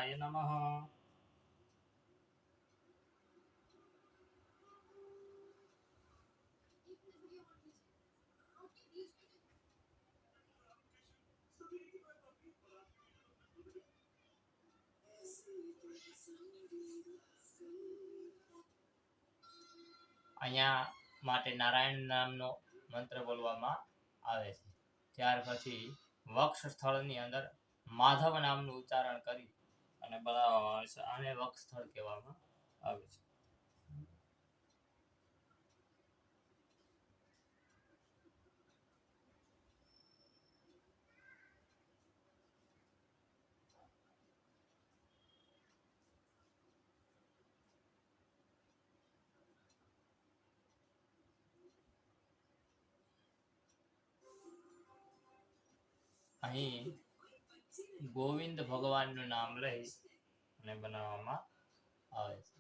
નારાયણાય નમઃ. અહીંયા માટે નારાયણ નામનો મંત્ર બોલવામાં આવે છે. ત્યાર પછી વક્ષ સ્થળની અંદર માધવ નામનું ઉચ્ચારણ કરી અને બનાવવામાં આવે છે. આને વક્ષ સ્થળ કહેવામાં આવે છે. અહીં ગોવિંદ ભગવાનનું નામ લઈ અને બનાવવામાં આવે છે.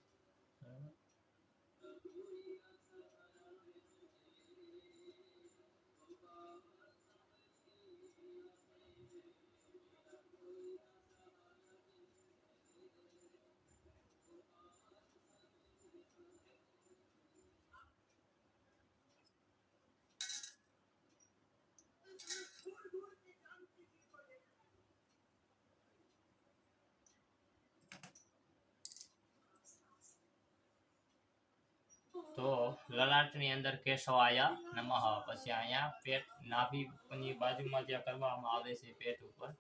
તો લલાટની અંદર કેશવાય નમઃ. પછી અહીંયા પેટ નાભીની બાજુમાં જ્યાં કરવામાં આવે છે પેટ ઉપર,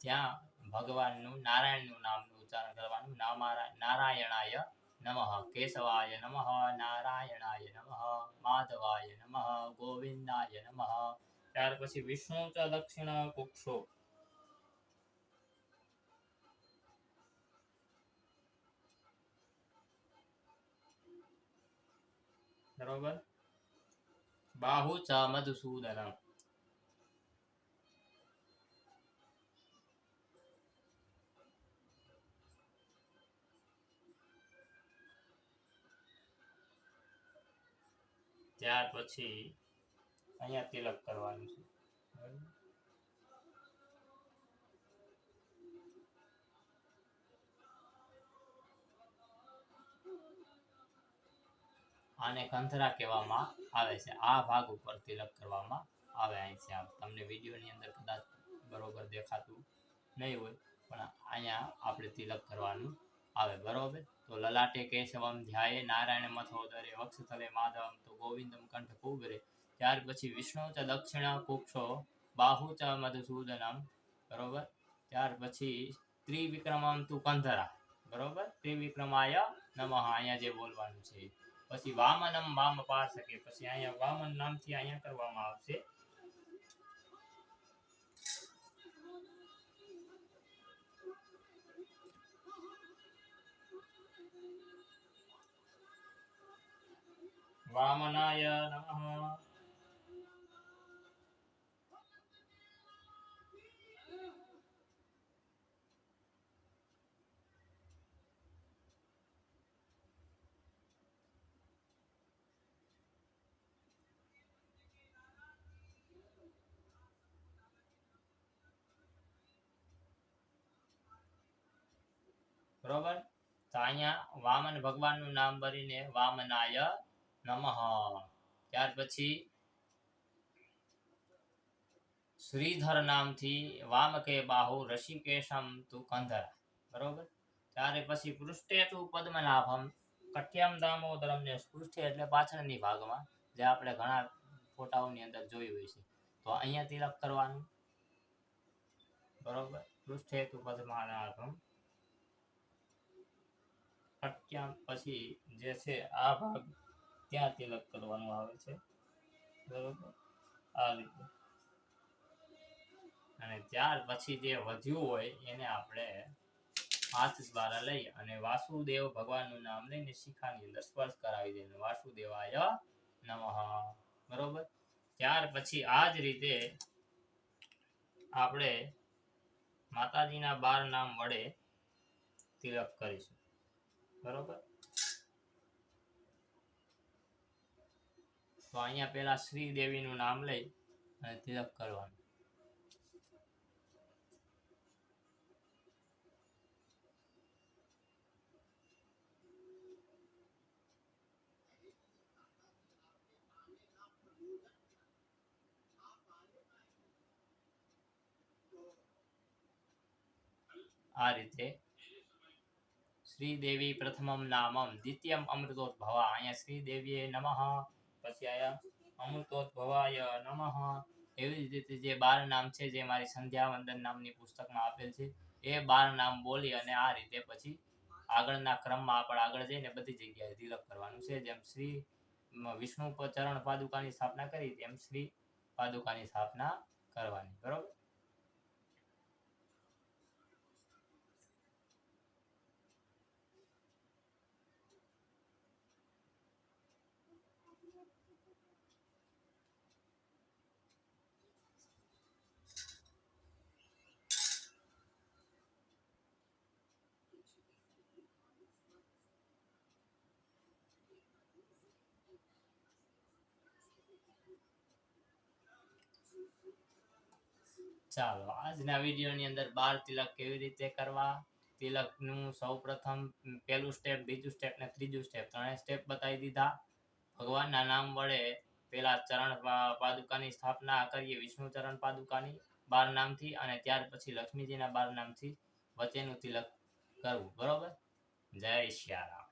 ત્યાં ભગવાનનું નારાયણનું નામનું ઉચ્ચારણ કરવાનું. નારાયણાય નમઃ, કેશવાય નમઃ, નારાયણાય નમઃ, માધવાય નમઃ, ગોવિંદાય નમઃ. ત્યાર પછી વિષ્ણુ ચ દક્ષિણ કુક્ષો. બરોબર. બાહુ ચ મધુસૂદનમ. ત્યાર પછી અહીંયા તિલક કરવાનું છે. આને કંથરા કહેવામાં આવે છે. આ ભાગ ઉપર તિલક કરવામાં આવે. અહીંથી આમ તમને વિડીયોની અંદર કદાચ બરોબર દેખાતું નહીં હોય, પણ અહીંયા આપણે તિલક કરવાનું આવે. બરોબર. તો લલાટે કેશવમ ધ્યાયે નારાયણ મથોદરે વક્ષસ્થલે માધવમ તો ગોવિંદમ કંઠ કુબરે. ત્યાર પછી વિષ્ણુ ચ દક્ષિણ કુક્ષો બાહુ ચ મધુસૂદનમ. બરોબર. ત્યાર પછી ત્રિવિક્રમમ તું કંધરા. બરોબર. ત્રિવિક્રમાય નમઃ અહીંયા જે બોલવાનું છે. પછી વામનમ વામ પાર્ષકે. પછી અહીંયા વામન નામથી અહીંયા કરવામાં આવશે. વામનાય નમઃ. બરોબર. તો અહીંયા વામન ભગવાનનું નામ ભરીને વામનાય નમઃ. ત્યાર પછી શ્રીધર નામથી વામકે બાહુ ઋષિકેશમ તું કંધરા. બરોબર. ત્યારે પછી પૃષ્ઠે તું પદ્મનાભમ કઠ્યમ દામોદરમ. ને પૃષ્ઠે એટલે પાછળની ભાગમાં, જે આપણે ઘણા ફોટાઓની અંદર જોયું હોય છે. તો અહીંયા તિલક કરવાનું. બરોબર. પૃષ્ઠે તું પદ્મનાભમ કઠ્યમ. પછી જે છે આ ભાગ ત્યાં તિલક કરવાનું આવે છે. બરોબર. આ રીતે. અને ત્યાર પછી જે વધ્યું હોય એને આપણે હાથ દ્વારા લઈ અને વાસુદેવ ભગવાનનું નામ લઈને શિખાની અંદર સ્પર્શ કરાવી દે. વાસુદેવાય નમઃ. બરોબર. ત્યાર પછી આ જ રીતે આપણે માતાજીના 12 નામ વડે તિલક કરીશું. બરોબર. તો અહીંયા પેલા શ્રીદેવીનું નામ લઈ અને તિલક કરવાનું. આ રીતે શ્રીદેવી પ્રથમમ નામમ દ્વિતીયમ અમૃતોદ્ભવા, અહીંયા શ્રીદેવીએ નમઃ, પછી આયા અમૃતોદ્ભવાય નમઃ. એવી જ રીતે જે 12 નામ છે જે મારી સંધ્યા વંદન નામની પુસ્તકમાં આપેલ છે એ 12 નામ બોલી અને આ રીતે પછી આગળના ક્રમમાં આપણે આગળ જઈને બધી જગ્યાએ તિલક કરવાનું છે. જેમ શ્રી વિષ્ણુ ચરણ પાદુકાની સ્થાપના કરી તેમ શ્રી પાદુકાની સ્થાપના કરવાની. બરોબર. ચાલો આજના વિડીયોની અંદર 12 તિલક કેવી રીતે કરવા, તિલકનું સૌપ્રથમ પહેલું સ્ટેપ, બીજું સ્ટેપ ને ત્રીજું સ્ટેપ, ત્રણેય સ્ટેપ બતાવી દીધા. ભગવાનના નામ વડે પેલા ચરણ પાદુકાની સ્થાપના કરીએ, વિષ્ણુ ચરણ પાદુકાની 12 નામથી, અને ત્યાર પછી લક્ષ્મીજીના 12 નામથી વચ્ચેનું તિલક કરવું. બરોબર. જય શ્યારામ.